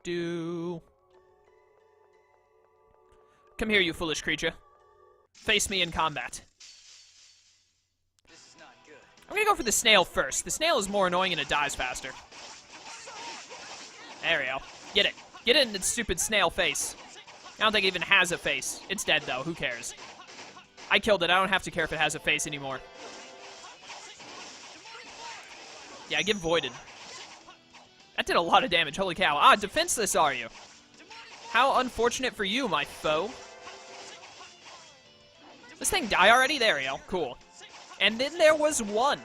Do. Come here, you foolish creature. Face me in combat. This is not good. I'm gonna go for the snail first. The snail is more annoying and it dies faster. There we go. Get it. Get it in its stupid snail face. I don't think it even has a face. It's dead, though. Who cares? I killed it. I don't have to care if it has a face anymore. Yeah, get voided. That did a lot of damage. Holy cow. Ah, defenseless are you? How unfortunate for you, my foe. This thing die already? There we go. Cool. And then there was one,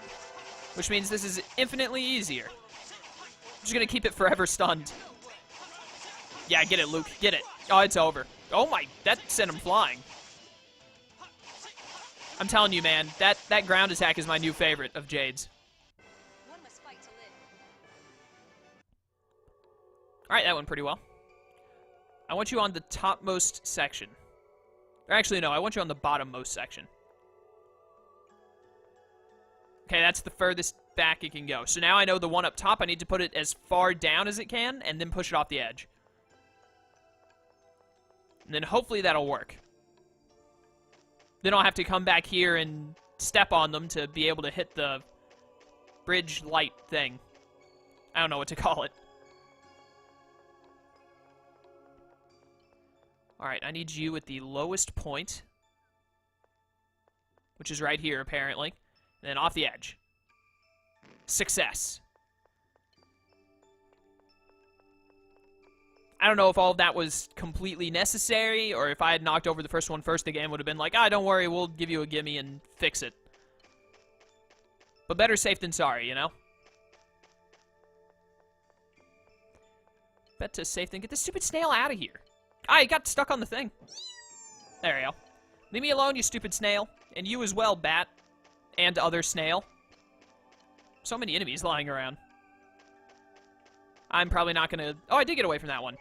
which means this is infinitely easier. I'm just gonna keep it forever stunned. Yeah, get it, Luke. Get it. Oh, it's over. Oh my, that sent him flying. I'm telling you, man, that ground attack is my new favorite of Jade's. One must fight to live. Alright, that went pretty well. I want you on the topmost section. Or actually, no, I want you on the bottommost section. Okay, that's the furthest back it can go. So now I know the one up top, I need to put it as far down as it can, and then push it off the edge. And then hopefully that'll work. Then I'll have to come back here and step on them to be able to hit the bridge light thing. I don't know what to call it. Alright, I need you at the lowest point, which is right here, apparently. And then off the edge. Success. I don't know if all of that was completely necessary, or if I had knocked over the first one first, the game would have been like, ah, don't worry, we'll give you a gimme and fix it. But better safe than sorry, you know? Better safe than... Get this stupid snail out of here. Ah, it got stuck on the thing. There we go. Leave me alone, you stupid snail. And you as well, bat. And other snail. So many enemies lying around. I'm probably not gonna... Oh, I did get away from that one.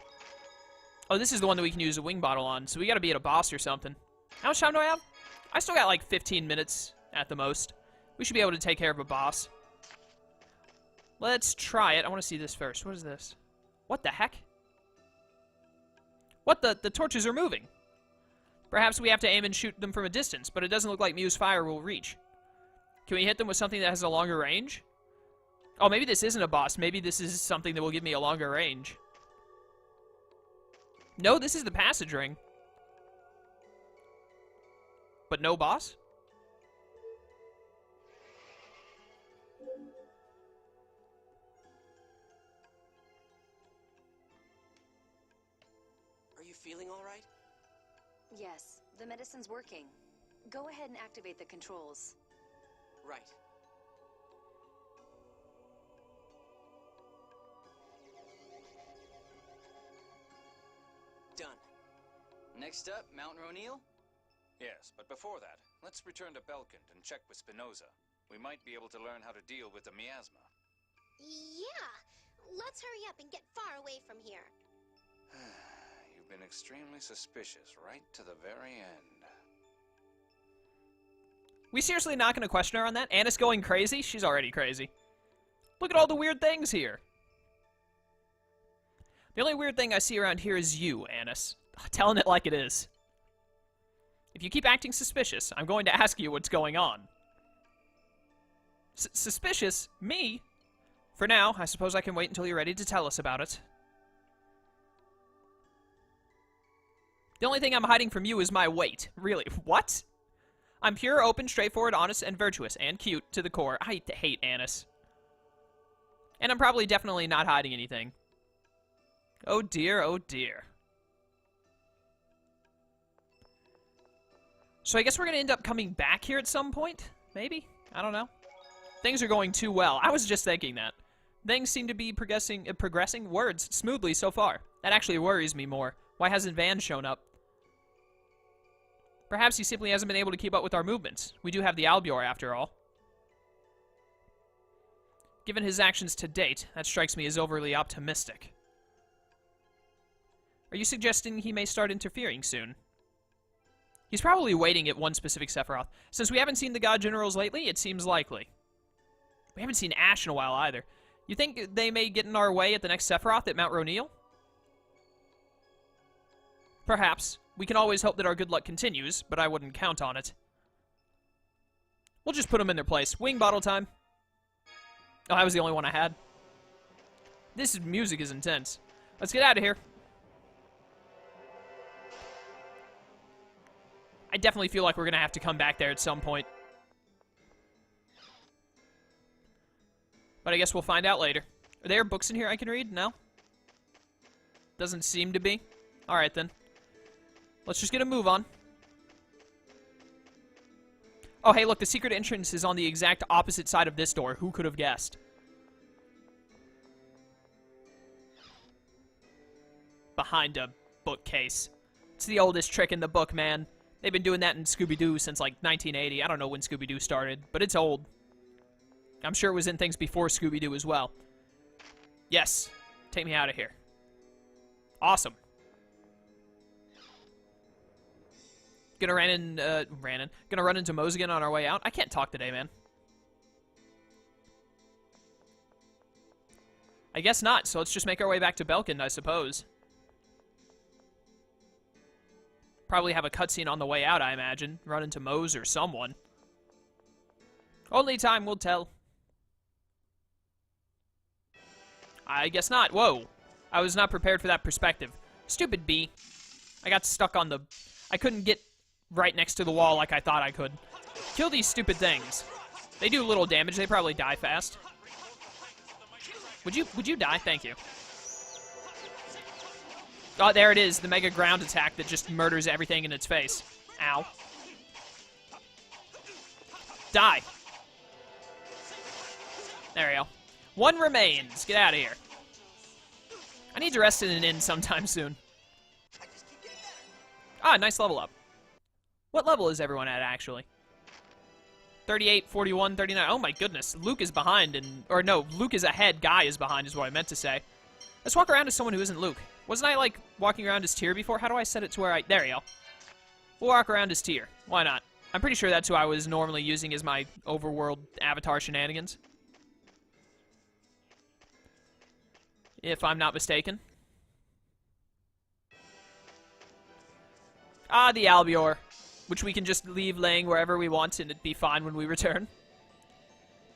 Oh, this is the one that we can use a wing bottle on, so we gotta be at a boss or something. How much time do I have? I still got like 15 minutes at the most. We should be able to take care of a boss. Let's try it. I want to see this first. What is this? What the heck? What the torches are moving. Perhaps we have to aim and shoot them from a distance, but it doesn't look like Mew's fire will reach. Can we hit them with something that has a longer range? Oh, maybe this isn't a boss. Maybe this is something that will give me a longer range. No, this is the passage ring. But no boss? Are you feeling all right? Yes, the medicine's working. Go ahead and activate the controls. Right. Done. Next up, Mount Ronil? Yes, but before that, let's return to Belkand and check with Spinoza. We might be able to learn how to deal with the miasma. Yeah, let's hurry up and get far away from here. You've been extremely suspicious right to the very end. We seriously not going to question her on that? Anna's going crazy? She's already crazy. Look at all the weird things here. The only weird thing I see around here is you, Annis. Telling it like it is. If you keep acting suspicious, I'm going to ask you what's going on. Suspicious? Me? For now, I suppose I can wait until you're ready to tell us about it. The only thing I'm hiding from you is my weight. Really, what? I'm pure, open, straightforward, honest, and virtuous, and cute to the core. I hate Annis. And I'm probably definitely not hiding anything. Oh dear, oh dear. So I guess we're going to end up coming back here at some point? Maybe? I don't know. Things are going too well. I was just thinking that. Things seem to be progressing words smoothly so far. That actually worries me more. Why hasn't Van shown up? Perhaps he simply hasn't been able to keep up with our movements. We do have the Albior, after all. Given his actions to date, that strikes me as overly optimistic. Are you suggesting he may start interfering soon? He's probably waiting at one specific Sephiroth. Since we haven't seen the God Generals lately, it seems likely. We haven't seen Ash in a while either. You think they may get in our way at the next Sephiroth at Mount Roneal? Perhaps. We can always hope that our good luck continues, but I wouldn't count on it. We'll just put them in their place. Wing bottle time. Oh, that was the only one I had. This music is intense. Let's get out of here. I definitely feel like we're going to have to come back there at some point. But I guess we'll find out later. Are there books in here I can read? No? Doesn't seem to be. Alright then. Let's just get a move on. Oh, hey, look, the secret entrance is on the exact opposite side of this door. Who could have guessed? Behind a bookcase. It's the oldest trick in the book, man. They've been doing that in Scooby-Doo since, like, 1980. I don't know when Scooby-Doo started, but it's old. I'm sure it was in things before Scooby-Doo as well. Yes. Take me out of here. Awesome. Gonna Gonna run into Moze again on our way out? I can't talk today, man. I guess not, so let's just make our way back to Belkin, I suppose. Probably have a cutscene on the way out, I imagine. Run into Moze or someone. Only time will tell. I guess not. Whoa. I was not prepared for that perspective. Stupid bee. I got stuck on the... I couldn't get right next to the wall like I thought I could. Kill these stupid things. They do little damage. They probably die fast. Would you die? Thank you. Oh, there it is. The mega ground attack that just murders everything in its face. Ow. Die. There we go. One remains. Get out of here. I need to rest in an inn sometime soon. Ah, nice level up. What level is everyone at, actually? 38, 41, 39. Oh my goodness. Luke is behind and... Or no, Luke is ahead. Guy is behind is what I meant to say. Let's walk around as someone who isn't Luke. Wasn't I, like, walking around as Tyr before? How do I set it to where I... There we go. We'll walk around as Tyr. Why not? I'm pretty sure that's who I was normally using as my overworld avatar shenanigans. If I'm not mistaken. Ah, the Albior. Which we can just leave laying wherever we want and it'd be fine when we return.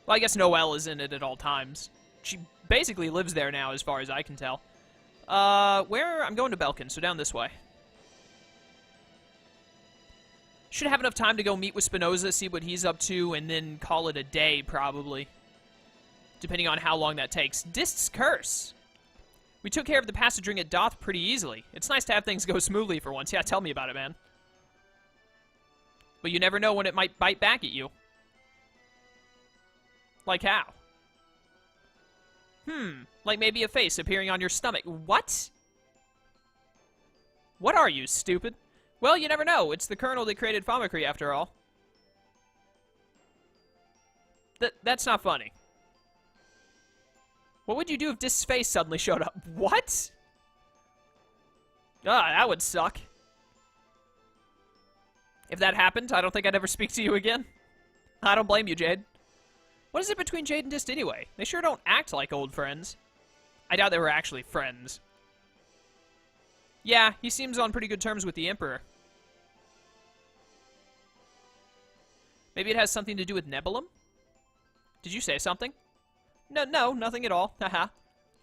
Well, I guess Noelle is in it at all times. She basically lives there now, as far as I can tell. Where? I'm going to Belkin, so down this way. Should have enough time to go meet with Spinoza, see what he's up to, and then call it a day, probably. Depending on how long that takes. Dist's Curse! We took care of the passage ring at Doth pretty easily. It's nice to have things go smoothly for once. Yeah, tell me about it, man. But you never know when it might bite back at you. Like how? Like maybe a face appearing on your stomach. What? What are you, stupid? Well, you never know. It's the Colonel that created Fabre, after all. That's not funny. What would you do if Dis's face suddenly showed up? What? Ah, that would suck. If that happened, I don't think I'd ever speak to you again. I don't blame you, Jade. What is it between Jade and Dist anyway? They sure don't act like old friends. I doubt they were actually friends. Yeah, he seems on pretty good terms with the Emperor. Maybe it has something to do with Nebulum? Did you say something? No, nothing at all. Haha.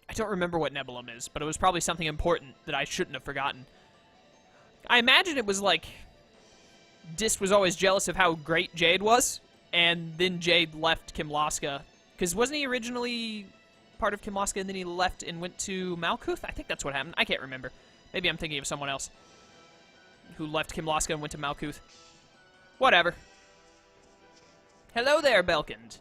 I don't remember what Nebulum is, but it was probably something important that I shouldn't have forgotten. I imagine it was like... Dist was always jealous of how great Jade was, and then Jade left Kimlaska. Because wasn't he originally part of Kimlaska, and then he left and went to Malkuth? I think that's what happened. I can't remember. Maybe I'm thinking of someone else who left Kimlaska and went to Malkuth. Whatever. Hello there, Belkind.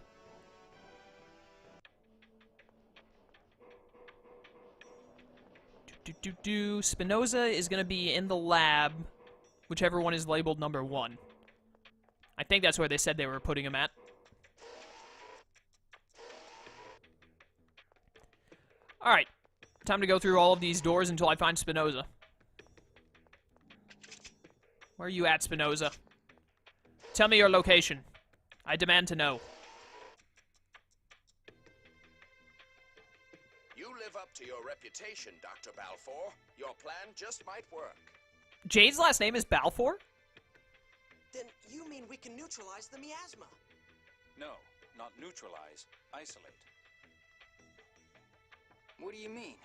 Spinoza is going to be in the lab, whichever one is labeled number 1. I think that's where they said they were putting him at. Alright. Time to go through all of these doors until I find Spinoza. Where are you at, Spinoza? Tell me your location. I demand to know. up to your reputation, Dr. Balfour. Your plan just might work. Jade's last name is Balfour? Then you mean we can neutralize the miasma? No, not neutralize, isolate. What do you mean?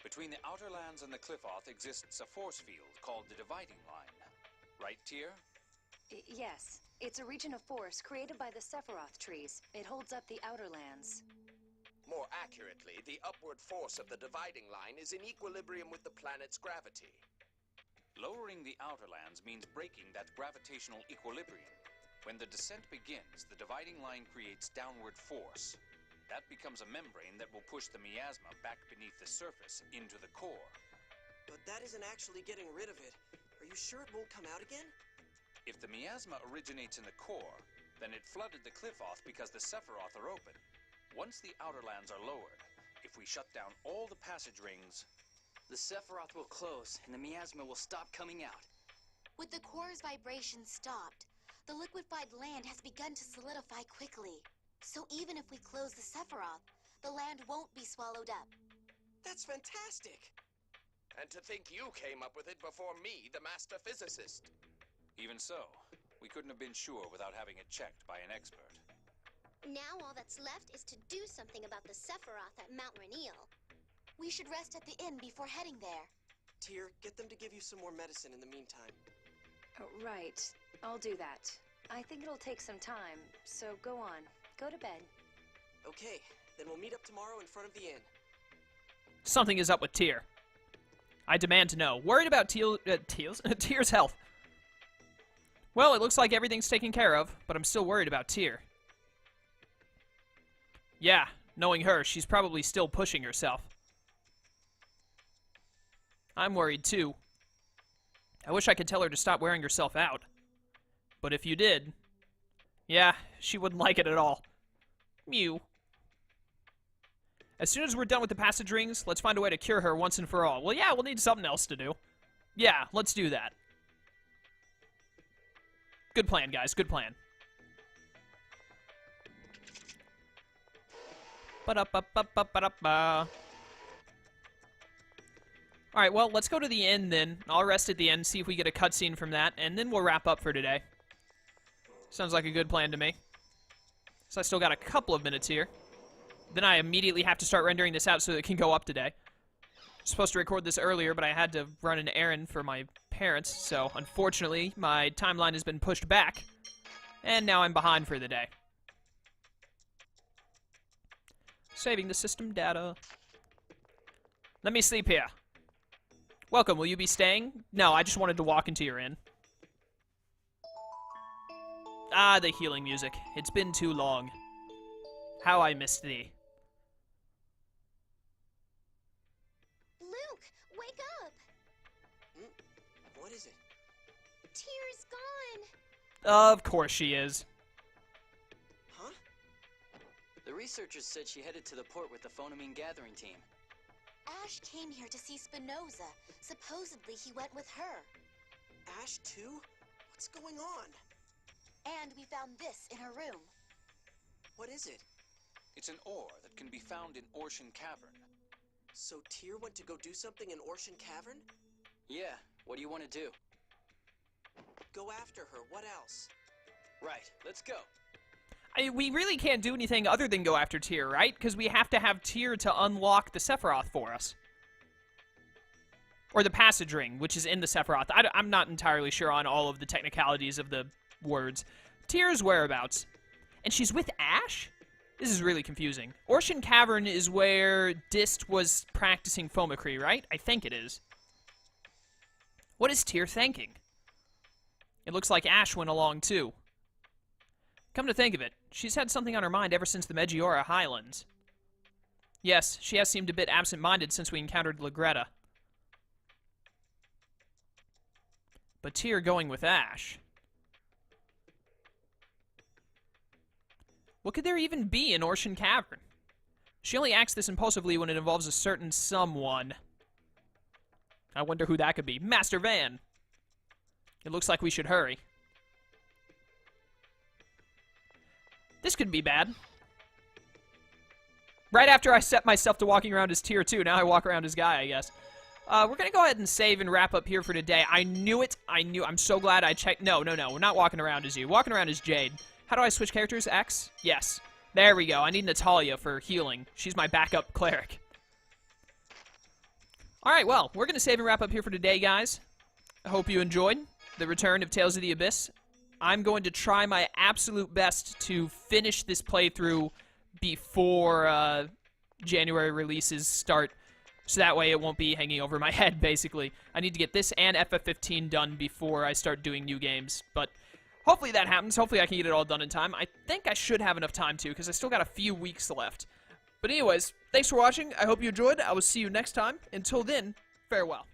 Between the outer lands and the Cliffoth exists a force field called the dividing line. Right, Tyr? Yes. It's a region of force created by the Sephiroth trees. It holds up the outer lands. More accurately, the upward force of the dividing line is in equilibrium with the planet's gravity. Lowering the outer lands means breaking that gravitational equilibrium. When the descent begins, the dividing line creates downward force. That becomes a membrane that will push the miasma back beneath the surface into the core. But that isn't actually getting rid of it. Are you sure it won't come out again? If the miasma originates in the core, then it flooded the Cliffoth because the Sephiroth are open. Once the outer lands are lowered, if we shut down all the passage rings... The Sephiroth will close, and the miasma will stop coming out. With the core's vibration stopped, the liquefied land has begun to solidify quickly. So even if we close the Sephiroth, the land won't be swallowed up. That's fantastic! And to think you came up with it before me, the master physicist. Even so, we couldn't have been sure without having it checked by an expert. Now all that's left is to do something about the Sephiroth at Mount Rainiel. We should rest at the inn before heading there. Tyr, get them to give you some more medicine in the meantime. Oh, right. I'll do that. I think it'll take some time, so go on. Go to bed. Okay, then we'll meet up tomorrow in front of the inn. Something is up with Tyr. I demand to know. Worried about Tyr's health. Well, it looks like everything's taken care of, but I'm still worried about Tyr. Yeah, knowing her, she's probably still pushing herself. I'm worried too. I wish I could tell her to stop wearing herself out. But if you did, yeah, she wouldn't like it at all. Mew. As soon as we're done with the passage rings, let's find a way to cure her once and for all. Well, yeah, we'll need something else to do. Yeah, let's do that. Good plan, guys. Good plan. Ba-da-ba-ba-ba-ba-da-ba. Alright, well, let's go to the end then. I'll rest at the end, see if we get a cutscene from that, and then we'll wrap up for today. Sounds like a good plan to me. So I still got a couple of minutes here. Then I immediately have to start rendering this out so that it can go up today. Supposed to record this earlier, but I had to run an errand for my parents, so unfortunately, my timeline has been pushed back, and now I'm behind for the day. Saving the system data. Let me sleep here. Welcome, will you be staying? No, I just wanted to walk into your inn. Ah, the healing music. It's been too long. How I missed thee. Luke, wake up! What is it? Tyr's gone! Of course she is. Huh? The researchers said she headed to the port with the phonomine gathering team. Ash came here to see Spinoza. Supposedly he went with her. Ash too? What's going on? And we found this in her room. What is it? It's an ore that can be found in Orshan Cavern. So Tyr went to go do something in Orshan Cavern? Yeah, what do you want to do? Go after her, what else? Right, let's go. We really can't do anything other than go after Tyr, right? Because we have to have Tyr to unlock the Sephiroth for us. Or the passage ring, which is in the Sephiroth. I'm not entirely sure on all of the technicalities of the words. Tyr's whereabouts. And she's with Ash? This is really confusing. Orshan Cavern is where Dist was practicing Fomicry, right? I think it is. What is Tyr thinking? It looks like Ash went along too. Come to think of it, she's had something on her mind ever since the Megiora Highlands. Yes, she has seemed a bit absent-minded since we encountered Lagretta. But Tyr going with Ash. What could there even be in Orshan Cavern? She only acts this impulsively when it involves a certain someone. I wonder who that could be. Master Van! It looks like we should hurry. This could be bad. Right after I set myself to walking around as tier 2, now I walk around as guy, I guess. We're gonna go ahead and save and wrap up here for today. I knew it. I'm so glad I checked. No. We're not walking around as you. Walking around as Jade. How do I switch characters? X? Yes. There we go. I need Natalia for healing. She's my backup cleric. Alright, well, we're gonna save and wrap up here for today, guys. I hope you enjoyed the return of Tales of the Abyss. I'm going to try my absolute best to finish this playthrough before January releases start, so that way it won't be hanging over my head, basically. I need to get this and FF15 done before I start doing new games, but hopefully that happens. Hopefully I can get it all done in time. I think I should have enough time to, because I still got a few weeks left. But anyways, thanks for watching. I hope you enjoyed. I will see you next time. Until then, farewell.